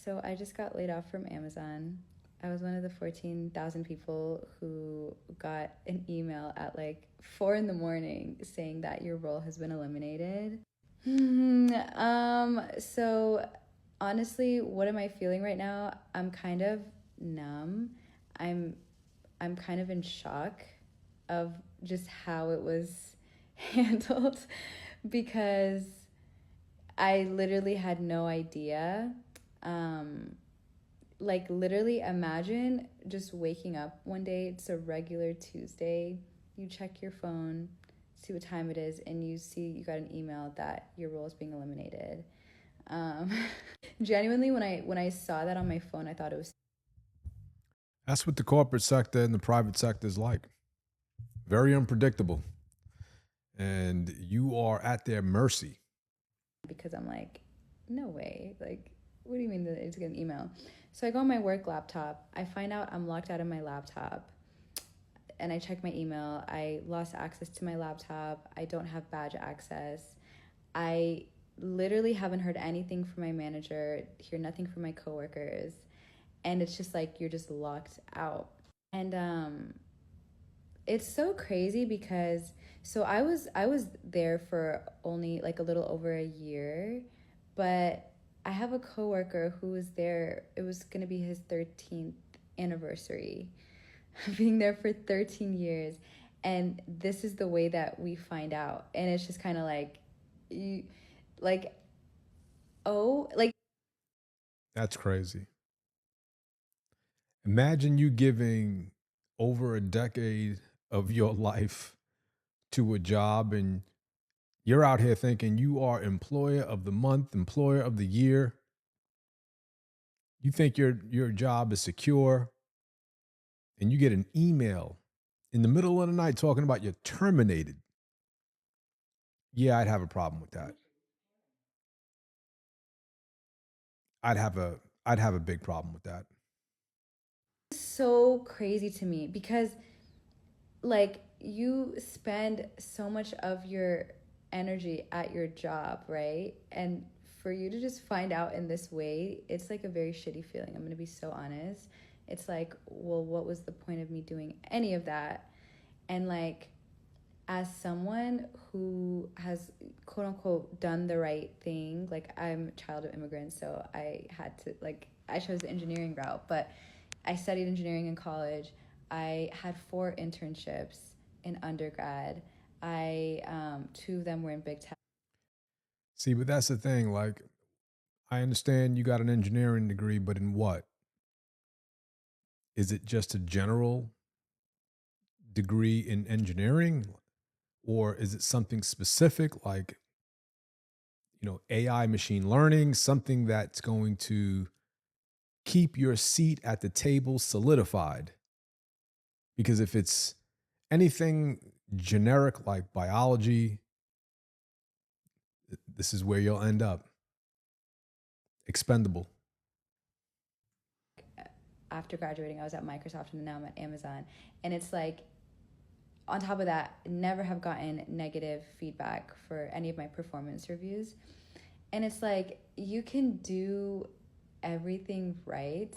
So I just got laid off from Amazon. I was one of the 14,000 people who got an email at like 4 in the morning saying that your role has been eliminated. So honestly, what am I feeling right now? I'm kind of numb. I'm I'm kind of in shock of just how it was handled because I literally had no idea. Um, like literally imagine just waking up one day, it's a regular Tuesday, you check your phone, see what time it is, and you see you got an email that your role is being eliminated. um, Genuinely, when I saw that on my phone, I thought it was That's what the corporate sector and the private sector is like. Very unpredictable. And you are at their mercy. because I'm like, no way. Like, what do you mean that it's get an email? So I go on my work laptop. I find out I'm locked out of my laptop, and I check my email. I lost access to my laptop. I don't have badge access. I literally haven't heard anything from my manager, hear nothing from my coworkers, and it's just like you're just locked out. And it's so crazy because I was there for only like a little over a year, but I have a coworker who was there. It was going to be his 13th anniversary being there for 13 years, and this is the way that we find out. And it's just kind of like you like oh like That's crazy. Imagine you giving over a decade of your life to a job and you're out here thinking you are employer of the month, employer of the year. You think your job is secure and you get an email in the middle of the night talking about you're terminated. Yeah, I'd have a problem with that. I'd have a I'd have a big problem with that. so crazy to me because like you spend so much of your energy at your job, right? And for you to just find out in this way, it's like a very shitty feeling. I'm going to be so honest. It's like, well, what was the point of me doing any of that? And like, as someone who has quote unquote done the right thing, like I'm a child of immigrants, so I had to like I chose the engineering route, but I studied engineering in college. I had 4 internships in undergrad. I 2 of them were in big tech. See, but that's the thing. Like, I understand you got an engineering degree, but in what? Is it just a general degree in engineering? Or is it something specific like, AI machine learning, something that's going to keep your seat at the table solidified? Because if it's anything generic like biology, this is where you'll end up expendable. After graduating, I was at Microsoft and now I'm at Amazon, and it's like on top of that, never have gotten negative feedback for any of my performance reviews. And it's like you can do everything right,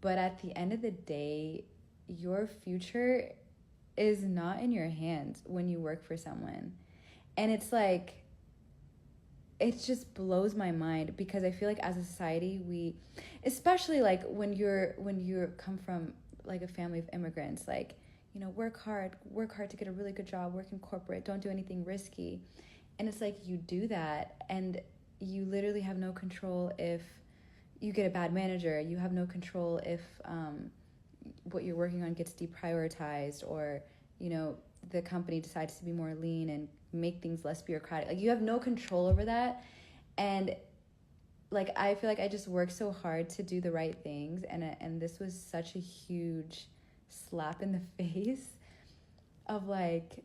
but at the end of the day, your future is not in your hands when you work for someone. And it's like it just blows my mind because I feel like as a society we, especially like when you come from like a family of immigrants, like, work hard to get a really good job, work in corporate, don't do anything risky. And it's like you do that and you literally have no control if you get a bad manager. You have no control if what you're working on gets deprioritized, or you know the company decides to be more lean and make things less bureaucratic. Like you have no control over that. And like I feel like I just worked so hard to do the right things, and this was such a huge slap in the face of like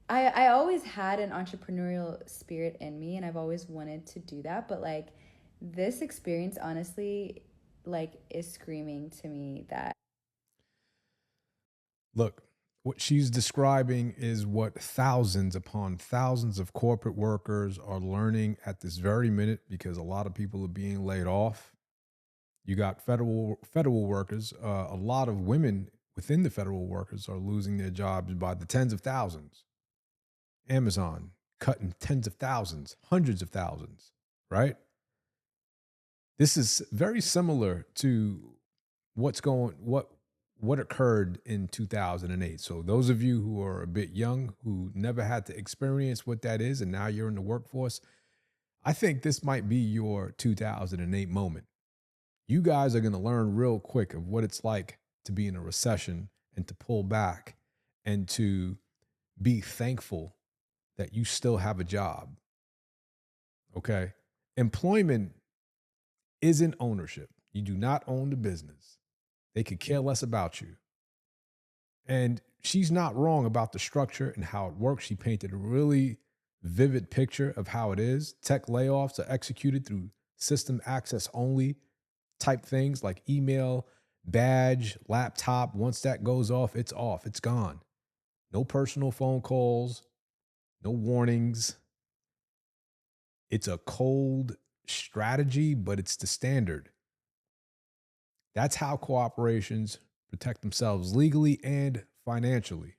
I always had an entrepreneurial spirit in me and I've always wanted to do that, but like this experience honestly like is screaming to me that Look, What she's describing is what thousands upon thousands of corporate workers are learning at this very minute because a lot of people are being laid off. You got federal workers. A lot of women within the federal workers are losing their jobs by the tens of thousands. Amazon cutting tens of thousands, hundreds of thousands, right? This is very similar to what's going what occurred in 2008. So those of you who are a bit young who never had to experience what that is and now you're in the workforce, I think this might be your 2008 moment. You guys are going to learn real quick of what it's like to be in a recession and to pull back and to be thankful that you still have a job. Okay? Employment isn't ownership. You do not own the business. They could care less about you. And she's not wrong about the structure and how it works. She painted a really vivid picture of how it is. Tech layoffs are executed through system access only type things like email, badge, laptop. Once that goes off, it's gone. No personal phone calls, no warnings. It's a cold strategy, but it's the standard. That's how corporations protect themselves legally and financially.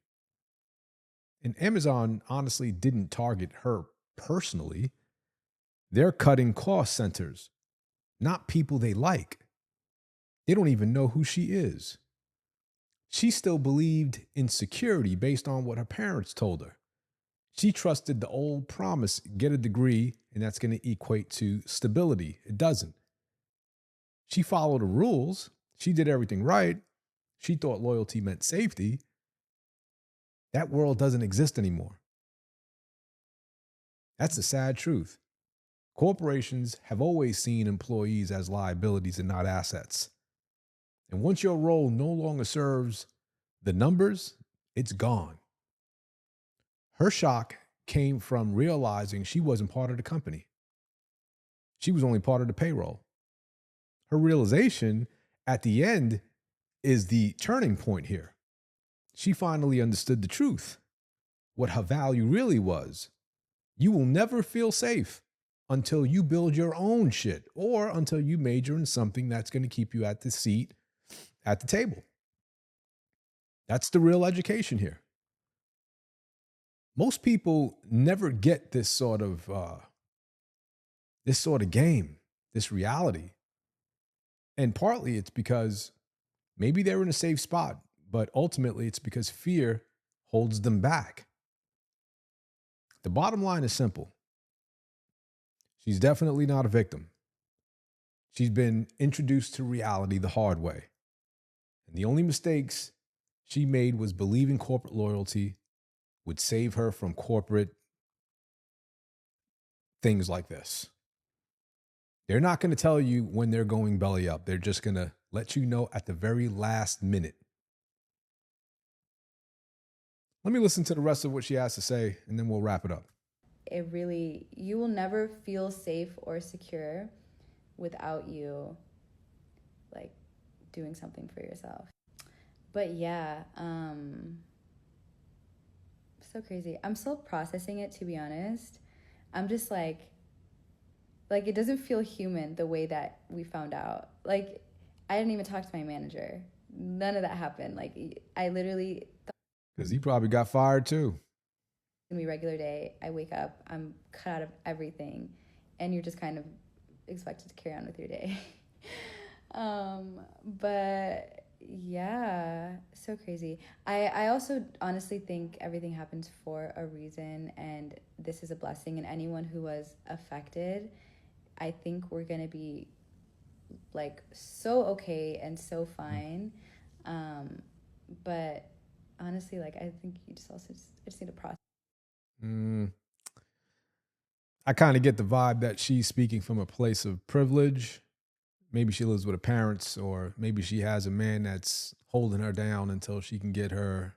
And Amazon honestly didn't target her personally. They're cutting cost centers, not people they like. They don't even know who she is. She still believed in security based on what her parents told her. She trusted the old promise, get a degree, and that's going to equate to stability. It doesn't. She followed the rules. She did everything right. She thought loyalty meant safety. That world doesn't exist anymore. That's the sad truth. Corporations have always seen employees as liabilities and not assets. And once your role no longer serves the numbers, it's gone. Her shock came from realizing she wasn't part of the company. She was only part of the payroll. Her realization at the end is the turning point here. She finally understood the truth, what her value really was. You will never feel safe until you build your own shit or until you major in something that's going to keep you at the seat at the table. That's the real education here. Most people never get this sort of game, this reality. And partly it's because maybe they're in a safe spot, but ultimately it's because fear holds them back. The bottom line is simple. She's definitely not a victim. She's been introduced to reality the hard way. And the only mistakes she made was believing corporate loyalty would save her from corporate things like this. They're not going to tell you when they're going belly up. They're just going to let you know at the very last minute. Let me listen to the rest of what she has to say, and then we'll wrap it up. You will never feel safe or secure without you like doing something for yourself. But yeah, so crazy. I'm still processing it, to be honest. I'm just like it doesn't feel human the way that we found out. Like, I didn't even talk to my manager. None of that happened. Like, I literally Because he probably got fired too. it's gonna be a regular day. I wake up, I'm cut out of everything, and you're just kind of expected to carry on with your day. But yeah, so crazy. I also honestly think everything happens for a reason, and this is a blessing. And anyone who was affected, I think we're gonna be like so okay and so fine. But honestly, like, I think you just need to process. I kind of get the vibe that she's speaking from a place of privilege. Maybe she lives with her parents, or maybe she has a man that's holding her down until she can get her,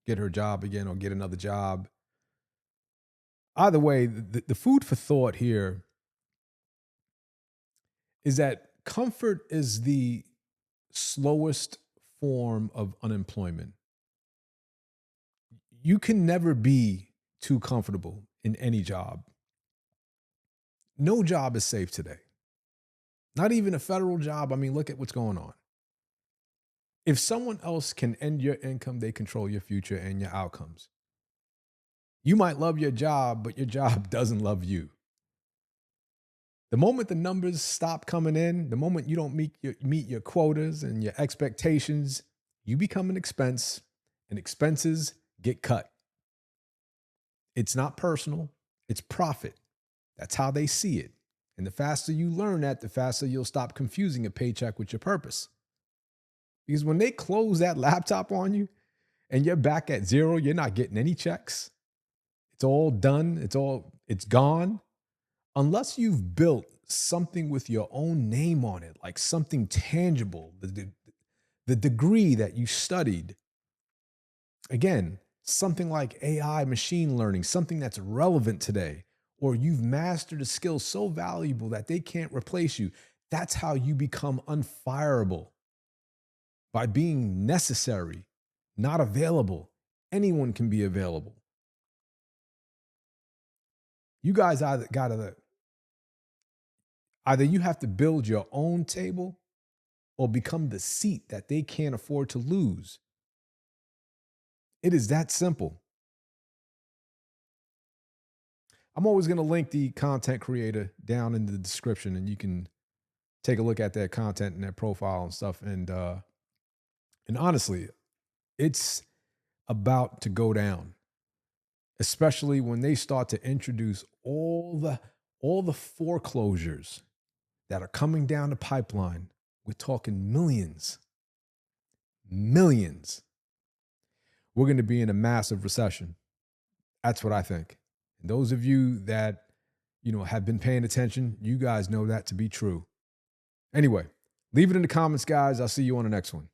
get her job again or get another job. Either way, the food for thought here is that comfort is the slowest form of unemployment. you can never be too comfortable in any job. No job is safe today. Not even a federal job. I mean, look at what's going on. If someone else can end your income, they control your future and your outcomes. You might love your job, but your job doesn't love you. The moment the numbers stop coming in, the moment you don't meet your quotas and your expectations, you become an expense, and expenses get cut. It's not personal, it's profit. That's how they see it. And the faster you learn that, the faster you'll stop confusing a paycheck with your purpose. Because when they close that laptop on you and you're back at zero, you're not getting any checks. It's all done. It's gone. Unless you've built something with your own name on it, like something tangible, the degree that you studied. Again, something like AI, machine learning, something that's relevant today, or you've mastered a skill so valuable that they can't replace you. That's how you become unfireable. By being necessary, not available. Anyone can be available. You guys either you have to build your own table or become the seat that they can't afford to lose. It is that simple. I'm always going to link the content creator down in the description, and you can take a look at their content and their profile and stuff. And honestly, it's about to go down, especially when they start to introduce all the foreclosures that are coming down the pipeline. We're talking millions. We're going to be in a massive recession. That's what I think. And those of you that, have been paying attention, you guys know that to be true. Anyway, leave it in the comments, guys. I'll see you on the next one.